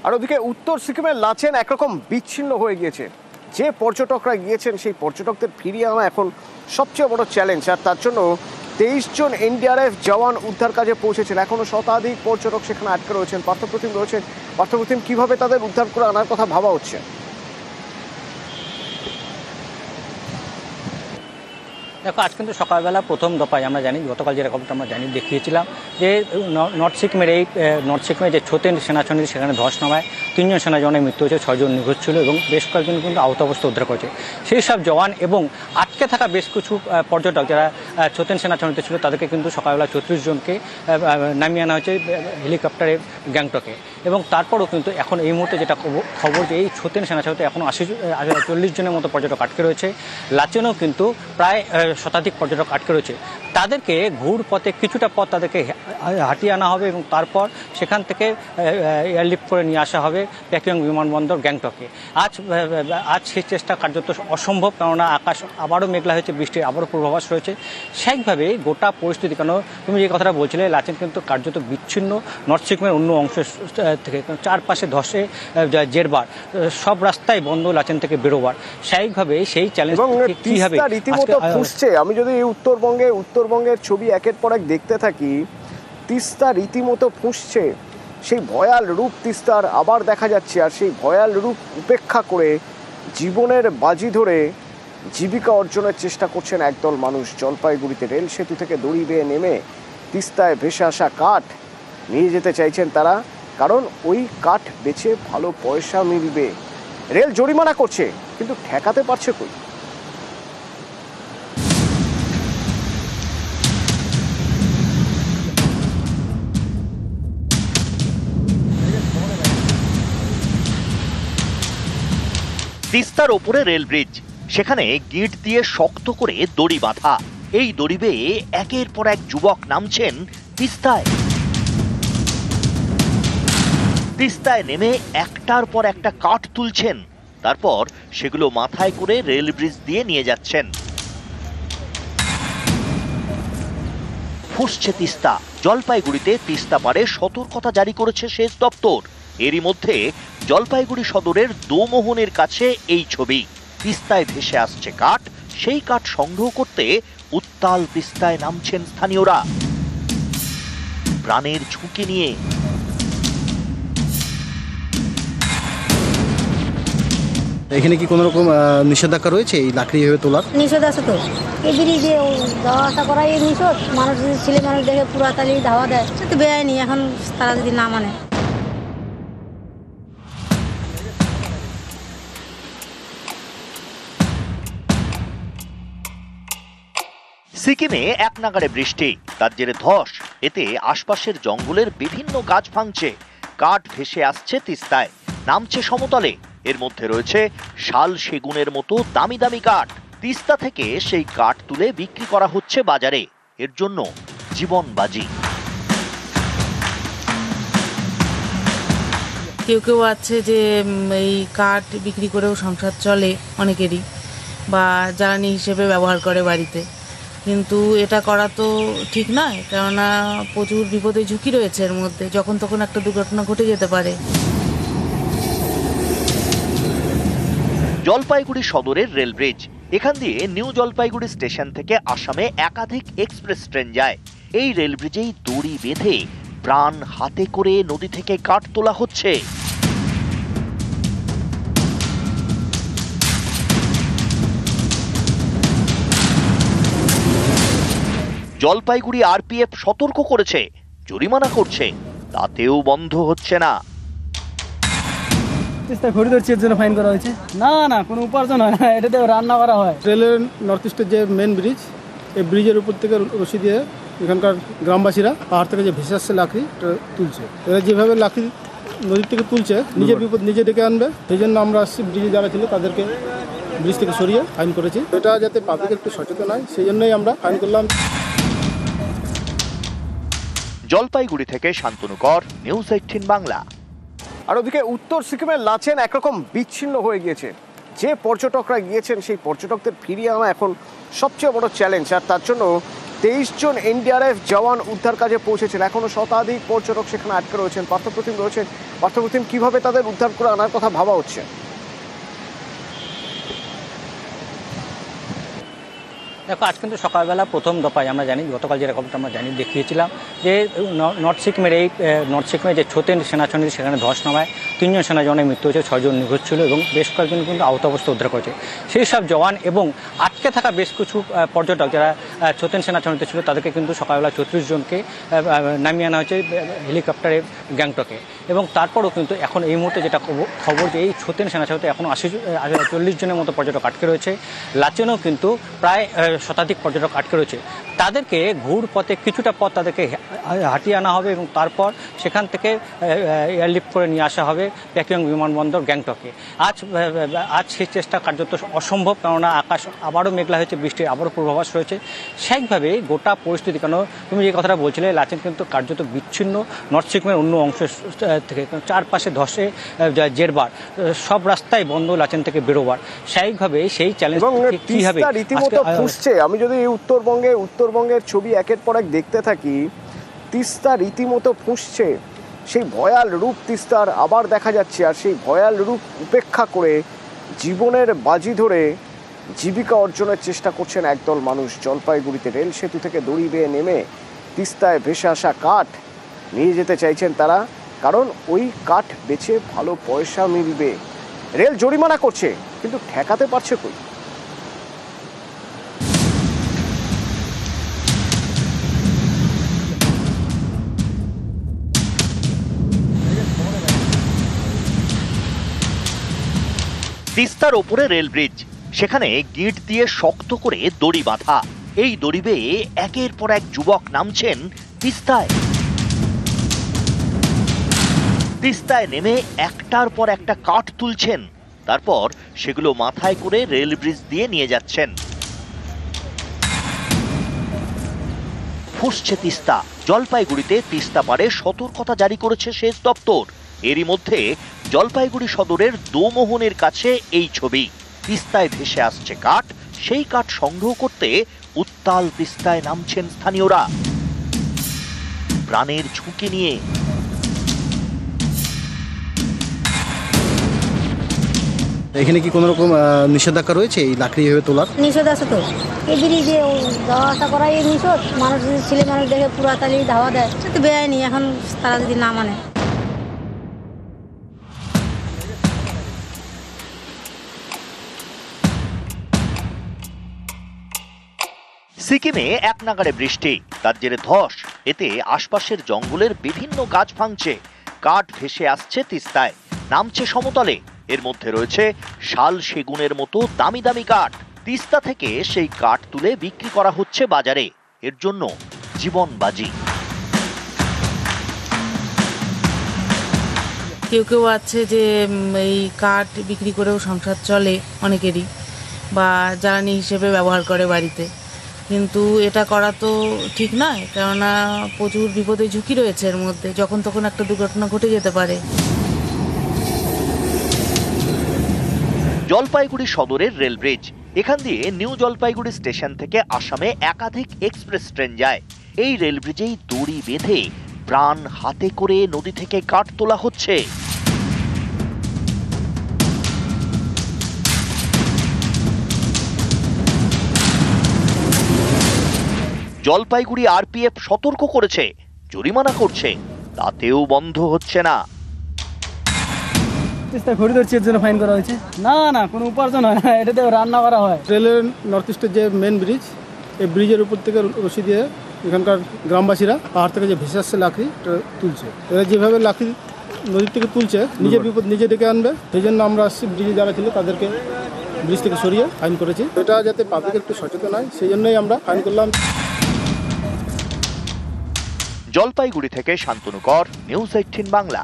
আর ওদিকে উত্তর সিকিমের লাচেন একরকম বিচ্ছিন্ন হয়ে গিয়েছে। যে পর্যটকরা গিয়েছেন সেই পর্যটকদের ফিরিয়ে আনা এখন সবচেয়ে বড় চ্যালেঞ্জ। আর তার জন্য 23 জন এনডিআরএফ জওয়ান উদ্ধার কাজে পৌঁছেছেন। এখনো শতাধিক পর্যটক সেখানে আটকে রয়েছেন। পার্থপ্রতিম রয়েছেন। পার্থপ্রতিম, কিভাবে তাদের উদ্ধার করে আনার কথা ভাবা হচ্ছে? দেখো, আজ কিন্তু সকালবেলা প্রথম দফায় আমরা জানি, গতকাল যে রেকর্ডটা আমরা জানি দেখিয়েছিলাম যে নর্থ সিকিমের যে ছোতেন সেনাছড়ি সেখানে ধস নামায় 3 জন সেনা জওয়ানের মৃত্যু হয়েছে, 6 জন নিখোঁজ ছিল এবং বেশ কয়েকজন কিন্তু আহত অবস্থা উদ্ধার করেছে। সেই সব জওয়ান এবং আটকে থাকা বেশ কিছু পর্যটক যারা ছোতেন সেনাছড়িতে ছিল তাদেরকে কিন্তু সকালবেলা 34 জনকে নামিয়ে আনা হয়েছে হেলিকপ্টারে গ্যাংটকে। এবং তারপরও কিন্তু এখন এই মুহূর্তে যেটা খবর যে এই ছোতেন সেনাছড়িতে এখন 40 জনের মতো পর্যটক আটকে রয়েছে। লাচেনও কিন্তু প্রায় শতাধিক পর্যটক আটকে রয়েছে। তাদেরকে ঘুর পথে কিছুটা পথ তাদেরকে হাঁটিয়ে আনা হবে এবং তারপর সেখান থেকে এয়ারলিফট করে নিয়ে আসা হবে প্যাকিং বিমানবন্দর গ্যাংটকে। আজ সেই চেষ্টা কার্যত অসম্ভব, কেননা আকাশ আবারও মেঘলা হয়েছে, বৃষ্টির আবারও পূর্বাভাস রয়েছে। সেইভাবে গোটা পরিস্থিতি, কেন তুমি যে কথাটা বলছিলে, লাচেন কিন্তু কার্যত বিচ্ছিন্ন নর্থ সিকিমের অন্য অংশ থেকে। চারপাশে ধসে জেরবার, সব রাস্তায় বন্ধ লাচেন থেকে বেরোবার। স্বাভাবিকভাবে সেই চ্যালেঞ্জ কীভাবে রীতিমতো ফুসছে। আমি যদি উত্তরবঙ্গের ছবি একের পর এক দেখতে থাকি, তিস্তা রীতিমতো ফুসছে। সেই ভয়াল রূপ তিস্তার আবার দেখা যাচ্ছে। আর সেই ভয়াল রূপ উপেক্ষা করে জীবনের বাজি ধরে জীবিকা অর্জনের চেষ্টা করছেন একদল মানুষ। জলপাইগুড়িতে রেল সেতু থেকে দড়ি বেয়ে নেমে তিস্তায় ভেসে আসা কাঠ নিয়ে যেতে চাইছেন তারা, কারণ ওই কাঠ বেচে ভালো পয়সা মিলবে। রেল জরিমানা করছে কিন্তু ঠেকাতে পারছে কই? তিস্তার ওপরে রেল ব্রিজ, সেখানে গিঁট দিয়ে শক্ত করে দড়ি বাঁধা। এই দড়ি বেয়ে একের পর এক যুবক নামছেন তিস্তায়। তিস্তায় নেমে একটার পর একটা কাঠ তুলছেন, তারপর সেগুলো মাথায় করে রেল ব্রিজ দিয়ে নিয়ে যাচ্ছেন। ফুসছে তিস্তা। জলপাইগুড়িতে তিস্তা পারে সতর্কতা জারি করেছে সেচ দপ্তর। এরই মধ্যে জলপাইগুড়ি সদরের দোমোহনের কাছে এই ছবি। তিস্তায় ভেসে আসছে কাঠ, সেই কাঠ সংগ্রহ করতে উত্তাল তিস্তায় নামছেন স্থানীয়রা প্রাণের ঝুঁকি নিয়ে। এখানে কি কোনো রকম নিষেধাজ্ঞা রয়েছে এই লাকড়ি এভাবে তোলার? নিষেধ আছে তো, এই ব্রিজে যাওয়া আসা করাই নিষেধ। মানুষ যদি ছেলে মানুষ দেখে পুরা তালি ধাওয়া দেয়, তো বেআইনি। এখন তারা যদি না মানে। সিকিমে এক নাগাড়ে বৃষ্টি, তার জেরে ধস। এতে আশপাশের জঙ্গলের বিভিন্ন গাছ ভাঙছে, কাঠ ভেসে আসছে তিস্তায়, নামছে সমতলে। এর মধ্যে রয়েছে শাল সেগুনের মতো দামি দামি কাঠ। তিস্তা থেকে সেই কাঠ তুলে বিক্রি করা হচ্ছে বাজারে। এর জন্য জীবন বাজি। কেউ কেউ আছে যে এই কাঠ বিক্রি করেও সংসার চলে অনেকেরই, বা জ্বালানি হিসেবে ব্যবহার করে বাড়িতে। কিন্তু এটা করা তো ঠিক নয়, কেননা প্রচুর বিপদের ঝুঁকি রয়েছে এর মধ্যে। যখন তখন একটা দুর্ঘটনা ঘটে যেতে পারে। জলপাইগুড়ি সদরের রেল ব্রিজ, এখান দিয়ে নিউ জলপাইগুড়ি স্টেশন থেকে আসামে একাধিক এক্সপ্রেস ট্রেন যায়। এই রেল ব্রিজেই দড়ি বেঁধে প্রাণ হাতে করে নদী থেকে কাঠ তোলা হচ্ছে। জলপাইগুড়ি আরপিএফ সতর্ক করেছে, জরিমানা করছে, তাতেও বন্ধ হচ্ছে না। এর জন্য ফাইন করা হয়েছে। না কোনো উপার্জন হয় না, এটাতে রান্না করা হয়। রেলের নর্থ ইস্টের যে মেন ব্রিজ, এই ব্রিজের উপর থেকে রশি দিয়ে এখানকার গ্রামবাসীরা পাহাড় থেকে যে ভেসে আসছে লাকড়ি তুলছে। এরা যেভাবে লাকড়ি নদীর থেকে তুলছে, নিজের বিপদ নিজে ডেকে আনবে। সেই জন্য আমরা আসছি, ব্রিজে যারা ছিল তাদেরকে ব্রিজ থেকে সরিয়ে ফাইন করেছি। এটা যাতে পাবলিক একটু সচেতন হয়, সেই জন্যই আমরা ফাইন করলাম। জলপাইগুড়ি থেকে শান্তনু কর, নিউজ 18 বাংলা। আর ওদিকে উত্তর সিকিমের লাচেন একরকম বিচ্ছিন্ন হয়ে গিয়েছে। যে পর্যটকরা গিয়েছেন সেই পর্যটকদের ফিরিয়ে আনা এখন সবচেয়ে বড় চ্যালেঞ্জ। আর তার জন্য 23 জন এনডিআরএফ জওয়ান উদ্ধার কাজে পৌঁছেছেন। এখনো শতাধিক পর্যটক সেখানে আটকে রয়েছেন। পার্থপ্রতিম রয়েছেন। পার্থপ্রতিম, কিভাবে তাদের উদ্ধার করে আনার কথা ভাবা হচ্ছে? দেখো, আজ কিন্তু সকালবেলা প্রথম দফায় আমরা জানি, গতকাল যেরকমটা আমরা জানি দেখিয়েছিলাম যে নর্থ সিকিমের যে ছোতেন সেনাছড়ি সেখানে ধস নামায় 3 জন সেনা জওয়ানের মৃত্যু হয়েছে, 6 জন নিখোঁজ ছিল এবং বেশ কয়েকজন কিন্তু আহত অবস্থা উদ্ধার করেছে। সেই সব জওয়ান এবং আটকে থাকা বেশ কিছু পর্যটক যারা ছোতেন সেনাছড়িতে ছিল তাদেরকে কিন্তু সকালবেলা 34 জনকে নামিয়ে আনা হয়েছে হেলিকপ্টারে গ্যাংটকে। এবং তারপরও কিন্তু এখন এই মুহূর্তে যেটা খবর যে এই ছোতেন সেনাছড়িতে এখনও 40 জনের মতো পর্যটক আটকে রয়েছে। লাচেনেও কিন্তু প্রায় শতাধিক পর্যটক আটকে রয়েছে। তাদেরকে ঘুর পথে কিছুটা পথ তাদেরকে হাঁটিয়ে আনা হবে এবং তারপর সেখান থেকে এয়ারলিফট করে নিয়ে আসা হবে প্যাকিং বিমানবন্দর গ্যাংটকে। আজ সেই চেষ্টা কার্যত অসম্ভব, কেননা আকাশ আবারও মেঘলা হয়েছে, বৃষ্টির আবারও পূর্বাভাস রয়েছে। স্বাভাবিকভাবে গোটা পরিস্থিতি, কেন তুমি যে কথাটা বলছিলে, লাচেন কিন্তু কার্যত বিচ্ছিন্ন নর্থ সিকিমের অন্য অংশ থেকে, চারপাশে ধসে জেরবার, সব রাস্তায় বন্ধ লাচেন থেকে বেরোবার। স্বাভাবিকভাবে সেই চ্যালেঞ্জ কীভাবে রীতিমতো ফুসছে। আমি যদি উত্তরবঙ্গের ছবি একের পর এক দেখতে থাকি, তিস্তা রীতিমতো ফুসছে। সেই ভয়াল রূপ তিস্তার আবার দেখা যাচ্ছে। আর সেই ভয়াল রূপ উপেক্ষা করে জীবনের বাজি ধরে জীবিকা অর্জনের চেষ্টা করছেন একদল মানুষ। জলপাইগুড়িতে রেল সেতু থেকে দড়ি বেয়ে নেমে তিস্তায় ভেসে আসা কাঠ নিয়ে যেতে চাইছেন তারা, কারণ ওই কাঠ বেচে ভালো পয়সা মিলবে। রেল জরিমানা করছে, কিন্তু ঠেকাতে পারছে কই? তিস্তার ওপরে রেল ব্রিজ, সেখানে গিট দিয়ে শক্ত করে দড়ি বাঁধা। এই দড়ি বেয়ে একের পর এক যুবক নামছেন তিস্তায়। তিস্তায় নেমে একটার পর একটা কাঠ তুলছেন, তারপর সেগুলো মাথায় করে রেল ব্রিজ দিয়ে নিয়ে যাচ্ছেন। ফুসছে তিস্তা। জলপাইগুড়িতে তিস্তা পাড়ে সতর্কতা জারি করেছে সেচ দপ্তর। এরই মধ্যে জলপাইগুড়ি সদরের দোমোহনের কাছে এই ছবি। তিস্তায় ভেসে আসছে কাঠ, সেই কাঠ সংগ্রহ করতে উত্তাল তিস্তায় নামছেন স্থানীয়রা প্রাণের ঝুঁকি নিয়ে। এখানে কি কোনো রকম নিষেধাজ্ঞা রয়েছে এই লাকড়ি এভাবে তোলার? নিষেধ আছে তো, এই ব্রিজে যাওয়া আসা করাই নিষেধ। মানুষ যদি ছেলে মানুষ দেখে পুরাতালি ধাওয়া দেয়, সে তো বেআইনি। এখন তারা যদি না মানে। সিকিমে এক নাগাড়ে বৃষ্টি, তার জেরে ধস। এতে আশপাশের জঙ্গলের বিভিন্ন গাছ ভাঙছে, কাঠ ভেসে আসছে তিস্তায়, নামছে সমতলে। এর মধ্যে রয়েছে শাল সেগুনের মতো দামি দামি কাঠ। তিস্তা থেকে সেই কাঠ তুলে বিক্রি করা হচ্ছে বাজারে, এর জন্য জীবন বাজি। কেউ কেউ আছে যে এই কাঠ বিক্রি করেও সংসার চলে অনেকেরই, বা জ্বালানি হিসেবে ব্যবহার করে বাড়িতে। কিন্তু এটা করা তো ঠিক নয়, কেননা প্রচুর বিপদের ঝুঁকি রয়েছে এর মধ্যে। যখন তখন একটা দুর্ঘটনা ঘটে যেতে পারে। জলপাইগুড়ি সদরের রেল ব্রিজ, এখান দিয়ে নিউ জলপাইগুড়ি স্টেশন থেকে আসামে একাধিক এক্সপ্রেস ট্রেন যায়। এই রেল ব্রিজেই দড়ি বেঁধে প্রাণ হাতে করে নদী থেকে কাঠ তোলা হচ্ছে। জলপাইগুড়ি আরপিএফ সতর্ক করেছে, জরিমানা করছে, তাতেও বন্ধ হচ্ছে না। তিস্তা ঘড়ি ধরছি এর জন্য ফাইন করা হয়েছে। না কোনো উপার্জন হয় না, এটাতে রান্না করা হয়। রেলের নর্থ ইস্টের যে মেন ব্রিজ, এই ব্রিজের উপর থেকে রশি দিয়ে এখানকার গ্রামবাসীরা পাহাড় থেকে যে ভেসে আসছে লাকড়ি তুলছে। এরা যেভাবে লাকড়ি নদীর থেকে তুলছে, নিজের বিপদ নিজে ডেকে আনবে। সেই জন্য আমরা আসছি, ব্রিজে যারা ছিল তাদেরকে ব্রিজ থেকে সরিয়ে ফাইন করেছি। এটা যাতে পাবলিক একটু সচেতন হয়, সেই জন্যই আমরা ফাইন করলাম। জলপাইগুড়ি থেকে শান্তনু কর, নিউজ 18 বাংলা।